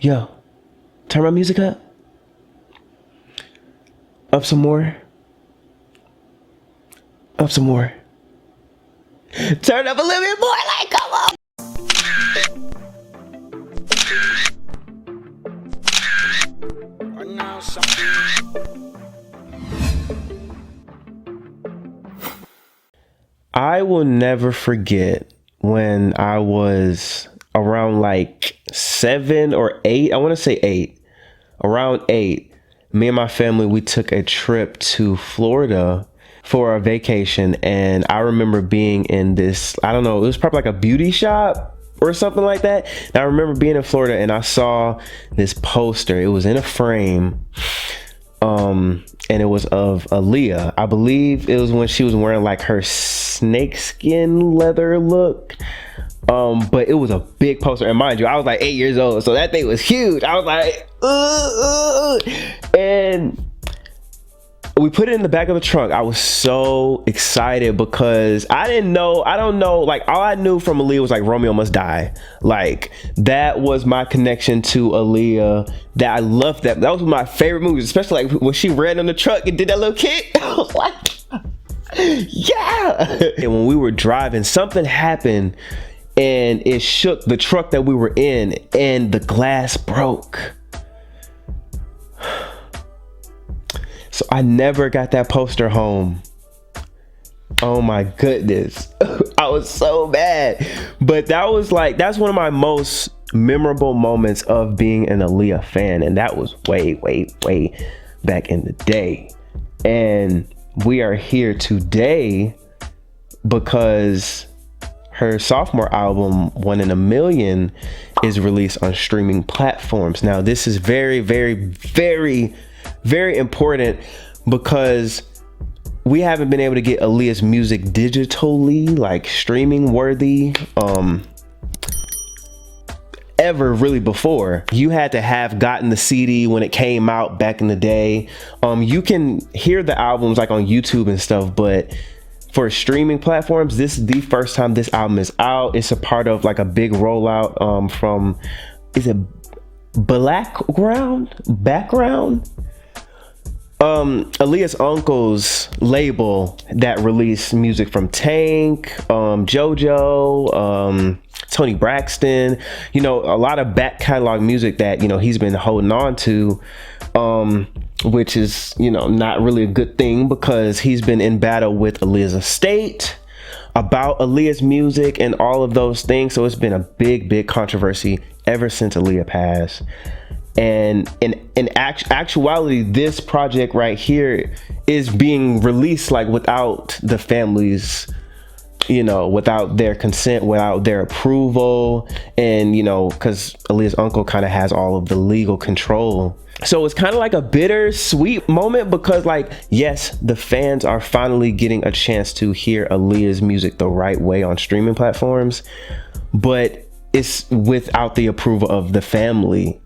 Yo, turn my music up. Up some more. Up some more. Turn up a little bit more, like, come on. I will never forget when I was around like 7 or 8. I want to say 8. Around 8, me and my family, we took a trip to Florida for a vacation. And I remember being in this, I don't know, it was probably like a beauty shop or something like that. And I remember being in Florida and I saw this poster. It was in a frame. And it was of Aaliyah. I believe it was when she was wearing like her snakeskin leather look. But it was a big poster. And mind you, I was like 8 years old. So that thing was huge. I was like, and we put it in the back of the trunk. I was so excited because I don't know, like all I knew from Aaliyah was like Romeo Must Die. Like that was my connection to Aaliyah. That I loved that. That was my favorite movies, especially like when she ran on the truck and did that little kick. I was like, yeah. And when we were driving, something happened and it shook the truck that we were in and the glass broke. So I never got that poster home. Oh my goodness. I was so mad. But that's one of my most memorable moments of being an Aaliyah fan. And that was way back in the day. And we are here today because her sophomore album, 1 in a Million, is released on streaming platforms. Now, this is very important because we haven't been able to get Aaliyah's music digitally, like streaming worthy, ever really before. You had to have gotten the CD when it came out back in the day. You can hear the albums like on YouTube and stuff, but for streaming platforms, this is the first time this album is out. It's a part of like a big rollout from, is it Background? Aaliyah's uncle's label that released music from Tank, JoJo, Tony Braxton, you know, a lot of back catalog music that, you know, he's been holding on to, which is, you know, not really a good thing because he's been in battle with Aaliyah's estate about Aaliyah's music and all of those things. So it's been a big controversy ever since Aaliyah passed. And in actuality, this project right here is being released like without the family's, you know, without their consent, without their approval. And, you know, because Aaliyah's uncle kind of has all of the legal control. So it's kind of like a bittersweet moment because, like, yes, the fans are finally getting a chance to hear Aaliyah's music the right way on streaming platforms, but it's without the approval of the family,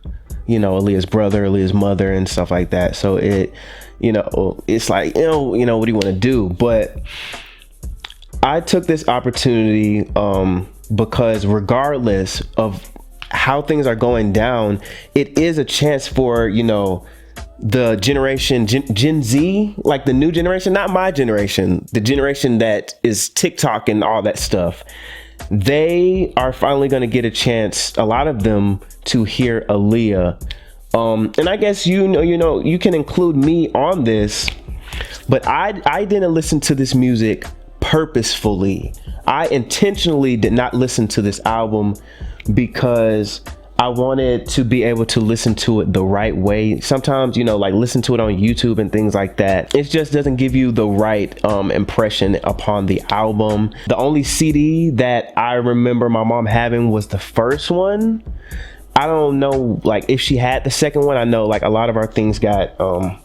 you know, Aaliyah's brother, Aaliyah's mother and stuff like that. So it, you know, it's like, you know, what do you want to do? But I took this opportunity because regardless of how things are going down, it is a chance for, you know, the generation Gen Z, like the new generation, not my generation, the generation that is TikTok and all that stuff. They are finally going to get a chance, a lot of them, to hear Aaliyah. And I guess, you know, you can include me on this, but I didn't listen to this music purposefully. I intentionally did not listen to this album because I wanted to be able to listen to it the right way. Sometimes, you know, like listen to it on YouTube and things like that, it just doesn't give you the right impression upon the album. The only CD that I remember my mom having was the first one. I don't know, like, if she had the second one. I know, like, a lot of our things got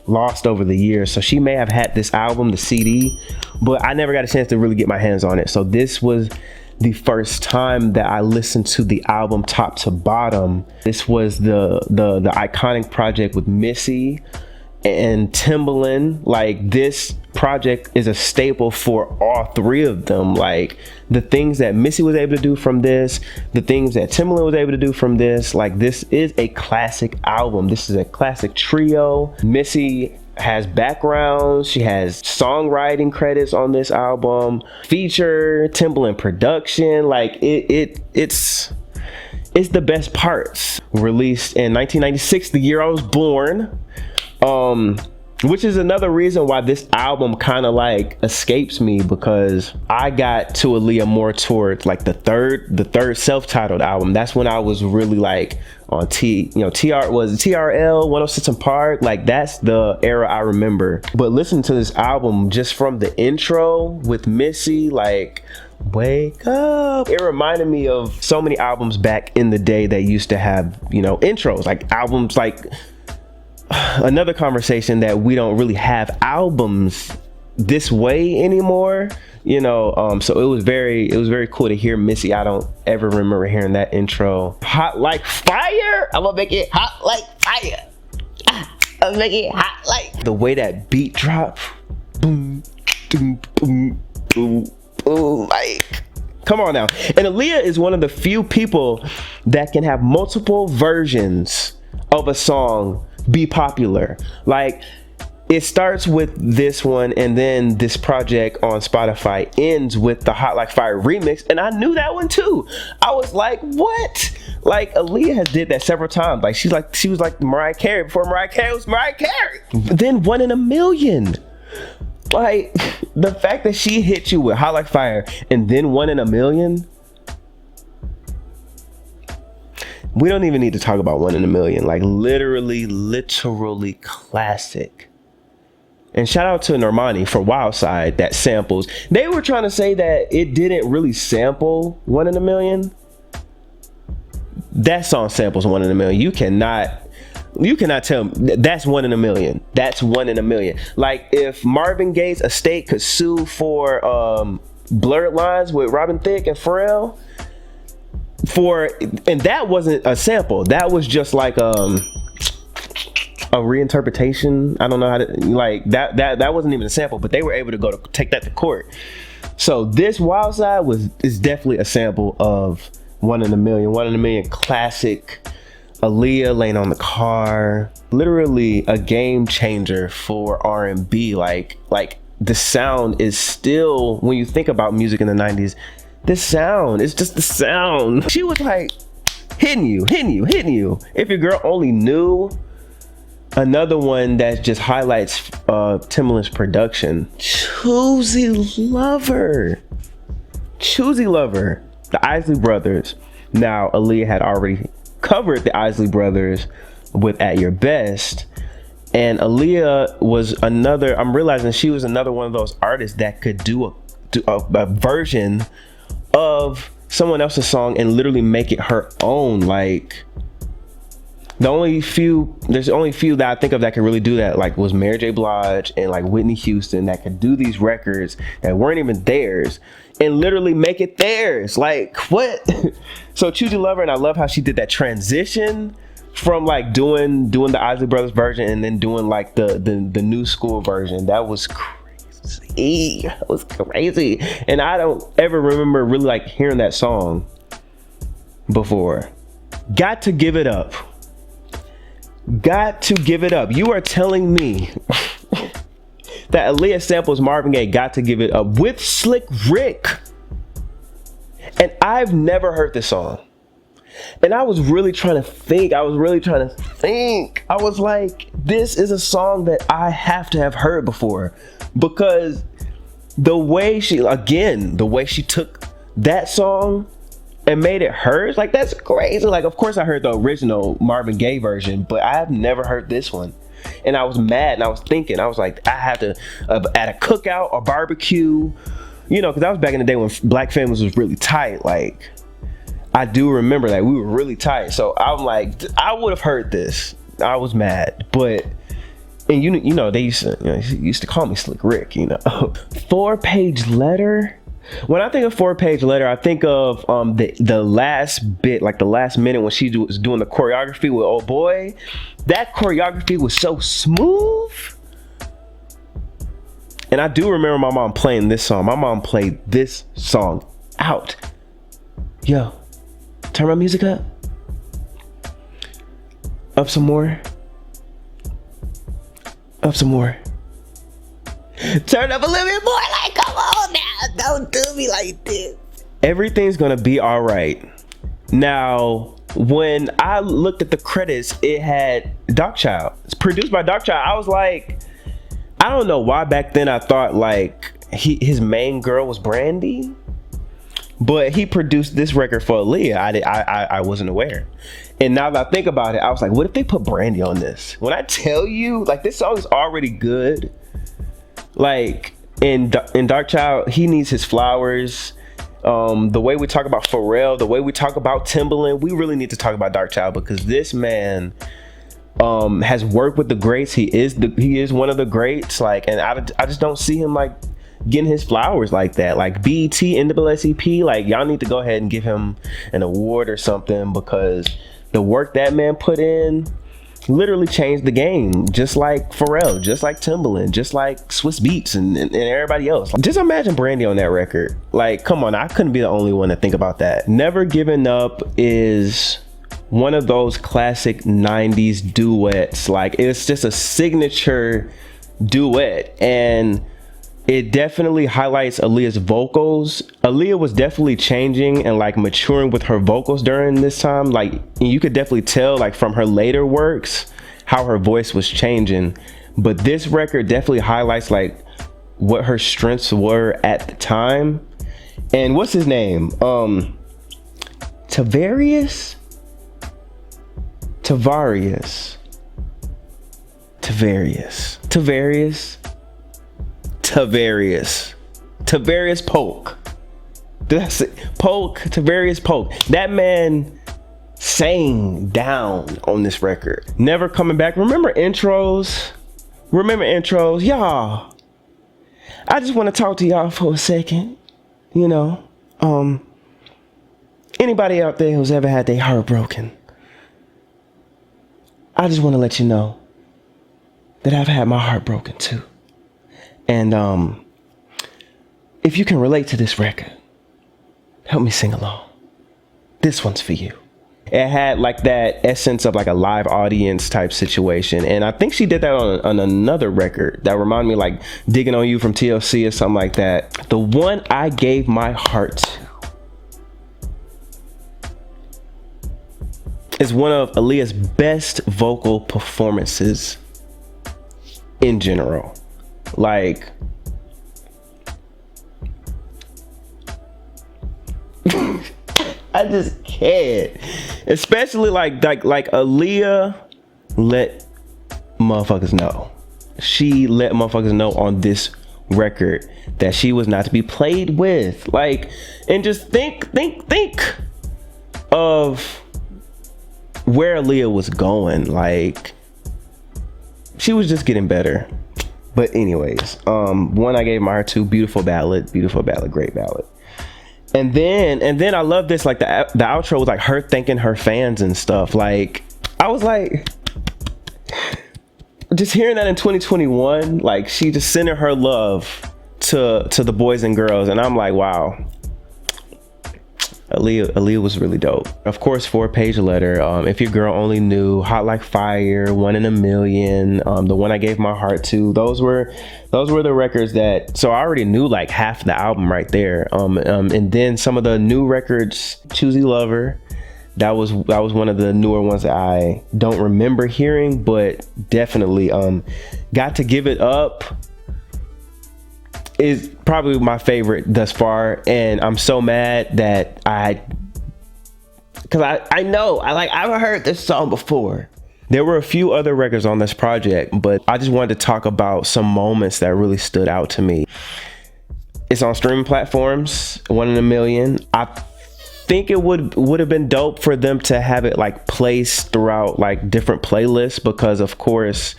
lost over the years, so she may have had this album, the CD, but I never got a chance to really get my hands on it. So this was the first time that I listened to the album top to bottom. This was the iconic project with Missy and Timbaland. Like, this project is a staple for all three of them. Like, the things that Missy was able to do from this, the things that Timbaland was able to do from this, like, this is a classic album. This is a classic trio. Missy has background, she has songwriting credits on this album, feature, Timbaland production. Like, it's the best parts. Released in 1996, the year I was born, which is another reason why this album kind of like escapes me, because I got to Aaliyah more towards like the third self-titled album. That's when I was really like on TRL 106 and Park. Like, that's the era I remember. But listening to this album, just from the intro with Missy, like, wake up, it reminded me of so many albums back in the day that used to have, intros, like albums, like another conversation that we don't really have albums this way anymore, so it was very cool to hear Missy. I don't ever remember hearing that intro. Hot like fire, I'm gonna make it hot like fire. I'm gonna make it hot like, the way that beat drop, boom, boom, boom, boom, boom, like, come on now. And Aaliyah is one of the few people that can have multiple versions of a song be popular. Like, it starts with this one, and then this project on Spotify ends with the Hot Like Fire remix, and I knew that one too. I was like, what? Like, Aaliyah has did that several times. Like, she was like Mariah Carey before Mariah Carey was Mariah Carey. Then One in a Million. Like, the fact that she hit you with Hot Like Fire and then One in a Million. We don't even need to talk about One in a Million. Like, literally classic. And shout out to Normani for Wild Side that samples. They were trying to say that it didn't really sample One in a Million. That song samples One in a Million. You cannot tell me that's One in a Million. That's One in a Million. Like, if Marvin Gaye's estate could sue for Blurred Lines with Robin Thicke and Pharrell, and that wasn't a sample. That was just like a reinterpretation. I don't know how to, like, that wasn't even a sample, but they were able to take that to court. So this Wild Side is definitely a sample of One in a Million. One in a Million classic. Aaliyah, Laying on the Car, literally a game changer for R&B. Like the sound is still, when you think about music in the 90s, the sound, it's just the sound. She was like hitting you. If Your Girl Only Knew. Another one that just highlights Timbaland's production. Choosy Lover. The Isley Brothers. Now, Aaliyah had already covered the Isley Brothers with At Your Best, and Aaliyah was another, I'm realizing she was another one of those artists that could do a version of someone else's song and literally make it her own. Like, there's only few that I think of that could really do that, like, was Mary J. Blige and like Whitney Houston, that could do these records that weren't even theirs and literally make it theirs. Like, what? So Choosy Lover, and I love how she did that transition from like doing the Isley Brothers version and then doing like the new school version. That was crazy. And I don't ever remember really like hearing that song before. Got to Give It Up. You are telling me that Aaliyah samples Marvin Gaye Got to Give It Up with Slick Rick? And I've never heard this song. And I was really trying to think. I was like, this is a song that I have to have heard before, because the way she took that song and made it hers, like, that's crazy. Like, of course I heard the original Marvin Gaye version, but I've never heard this one. And I was mad, and I was thinking, I was like, I have to, at a cookout or barbecue, because that was back in the day when Black families was really tight. Like, I do remember that we were really tight. So I'm like, I would have heard this. I was mad, but, and they used to call me Slick Rick. 4-page letter. When I think of 4-Page Letter, I think of the last bit, like the last minute when she was doing the choreography with Oh Boy. That choreography was so smooth. And I do remember my mom playing this song. My mom played this song out. Yo, turn my music up. Up some more. Up some more. Turn up a little bit more. Like, come on now. Don't do me like this. Everything's gonna be all right. Now, when I looked at the credits, it had Darkchild. It's produced by Darkchild. I was like, I don't know why back then I thought like his main girl was Brandy, but he produced this record for Aaliyah. I wasn't aware. And now that I think about it, I was like, what if they put Brandy on this? When I tell you, like, this song is already good. Like in Darkchild, he needs his flowers. The way we talk about Pharrell, the way we talk about Timbaland, we really need to talk about Darkchild, because this man has worked with the greats. He is one of the greats. Like, and I just don't see him like getting his flowers like that. Like BET, NAACP, like y'all need to go ahead and give him an award or something, because the work that man put in literally changed the game, just like Pharrell, just like Timbaland, just like Swiss Beats and everybody else. Just imagine Brandy on that record. Like, come on, I couldn't be the only one to think about that. Never Giving Up is one of those classic 90s duets. Like, it's just a signature duet, and it definitely highlights Aaliyah's vocals. Aaliyah was definitely changing and like maturing with her vocals during this time. Like, you could definitely tell like from her later works how her voice was changing. But this record definitely highlights like what her strengths were at the time. And what's his name? Tavarius? Tavarius Polk. That's it. Tavarius Polk. That man sang down on this record. Never Coming Back. Remember intros? Y'all, I just want to talk to y'all for a second. You know, anybody out there who's ever had their heart broken, I just want to let you know that I've had my heart broken too. And if you can relate to this record, help me sing along. This one's for you. It had like that essence of like a live audience type situation. And I think she did that on another record that reminded me like Digging on You from TLC or something like that. The one I gave my heart to is one of Aaliyah's best vocal performances in general. Like, I just can't. Especially like Aaliyah let motherfuckers know. She let motherfuckers know on this record that she was not to be played with. Like, and just think of where Aaliyah was going. Like, she was just getting better. But anyways, one I gave my heart to, beautiful ballad, great ballad. And then I love this, like the outro was like her thanking her fans and stuff. Like, I was like, just hearing that in 2021, like she just sending her love to the boys and girls, and I'm like, wow, Aaliyah was really dope. Of course, 4-Page Letter, If Your Girl Only Knew, Hot Like Fire, One in a Million, the one I gave my heart to. Those were the records that, so I already knew like half the album right there. And then some of the new records, Choosy Lover, that was one of the newer ones that I don't remember hearing, but definitely Got to Give It Up is probably my favorite thus far, and I'm so mad that because I know I've heard this song before. There were a few other records on this project, but I just wanted to talk about some moments that really stood out to me. It's on streaming platforms, One in a Million. I think it would have been dope for them to have it like placed throughout like different playlists, because of course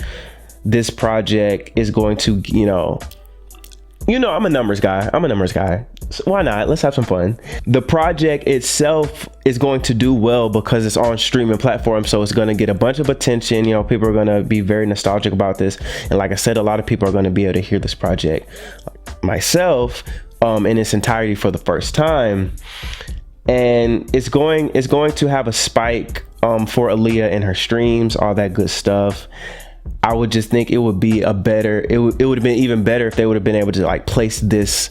this project is going to, you know, I'm a numbers guy. So why not? Let's have some fun. The project itself is going to do well because it's on streaming platforms, so it's going to get a bunch of attention. You know, people are going to be very nostalgic about this, and like I said, a lot of people are going to be able to hear this project, myself, in its entirety for the first time. And it's going to have a spike for Aaliyah in her streams, all that good stuff. I would just think it would be a better, it would have been even better if they would have been able to like place this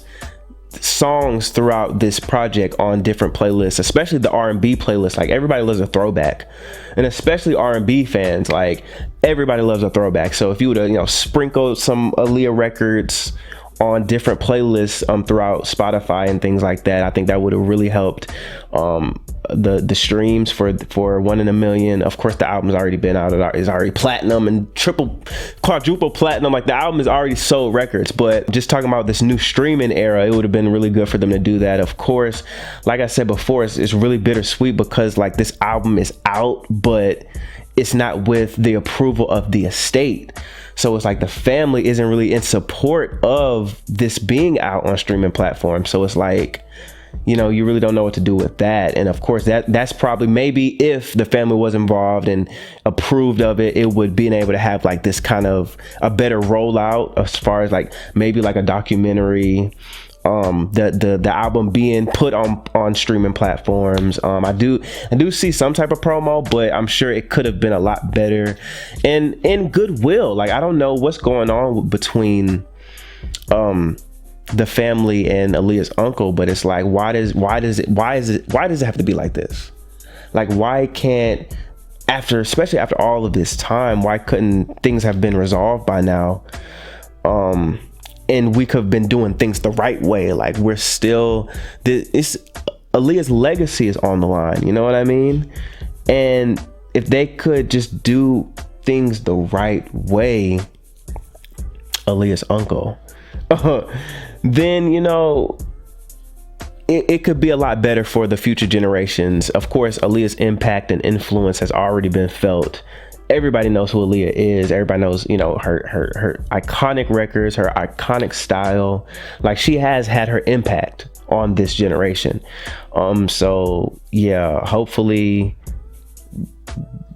songs throughout this project on different playlists, especially the R&B playlist. Like, everybody loves a throwback, and especially R&B fans, like, everybody loves a throwback. So if you would have, you know, sprinkled some Aaliyah records on different playlists throughout Spotify and things like that, I think that would have really helped the streams for 1 in a Million. Of course, the album's already been out, it's already platinum and quadruple platinum. Like, the album has already sold records, but just talking about this new streaming era, it would have been really good for them to do that. Of course, like I said before, it's really bittersweet because like this album is out, but it's not with the approval of the estate. So it's like the family isn't really in support of this being out on streaming platforms. So it's like, you know, you really don't know what to do with that. And of course, that's probably, maybe if the family was involved and approved of it, it would be able to have like this kind of a better rollout as far as like maybe like a documentary, the album being put on streaming platforms. I do see some type of promo, but I'm sure it could have been a lot better. And in goodwill, like, I don't know what's going on between the family and Aaliyah's uncle, but it's like, why does it have to be like this? Like, why can't, especially after all of this time, why couldn't things have been resolved by now? And we could have been doing things the right way. Like, we're still, Aaliyah's legacy is on the line, you know what I mean? And if they could just do things the right way, Aaliyah's uncle, then, you know, it could be a lot better for the future generations. Of course, Aaliyah's impact and influence has already been felt. Everybody knows who Aaliyah is. Everybody knows, you know, her iconic records, her iconic style. Like, she has had her impact on this generation. So yeah, hopefully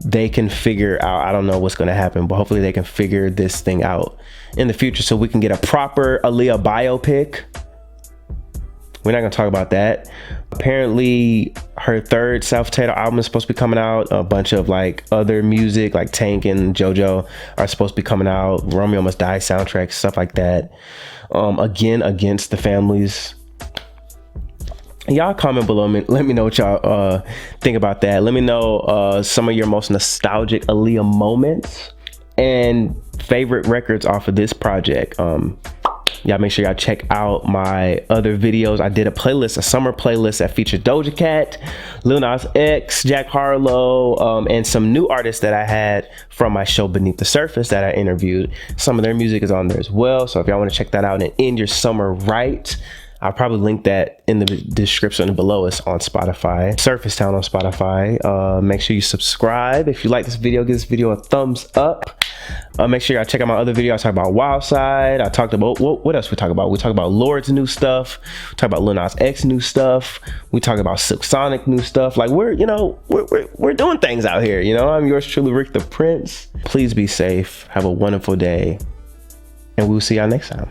they can figure out, I don't know what's going to happen, but hopefully they can figure this thing out in the future so we can get a proper Aaliyah biopic. We're not going to talk about that. Apparently, her third self-titled album is supposed to be coming out. A bunch of like other music, like Tank and JoJo, are supposed to be coming out. Romeo Must Die soundtrack, stuff like that. Again, against the families. Y'all comment below me. Let me know what y'all think about that. Let me know some of your most nostalgic Aaliyah moments and favorite records off of this project. Y'all make sure y'all check out my other videos. I did a playlist, a summer playlist that featured Doja Cat, Lil Nas X, Jack Harlow, and some new artists that I had from my show Beneath the Surface that I interviewed. Some of their music is on there as well. So if y'all want to check that out and end your summer right, I'll probably link that in the description below. It's on Spotify, Surface Town on Spotify. Make sure you subscribe. If you like this video, give this video a thumbs up. Make sure y'all check out my other video. I talk about Wild Side. I talked about, what else we talk about? We talk about Lord's new stuff. We talk about Lil Nas X new stuff. We talk about Silk Sonic new stuff. Like, we're doing things out here. You know, I'm yours truly, Rick the Prince. Please be safe. Have a wonderful day. And we'll see y'all next time.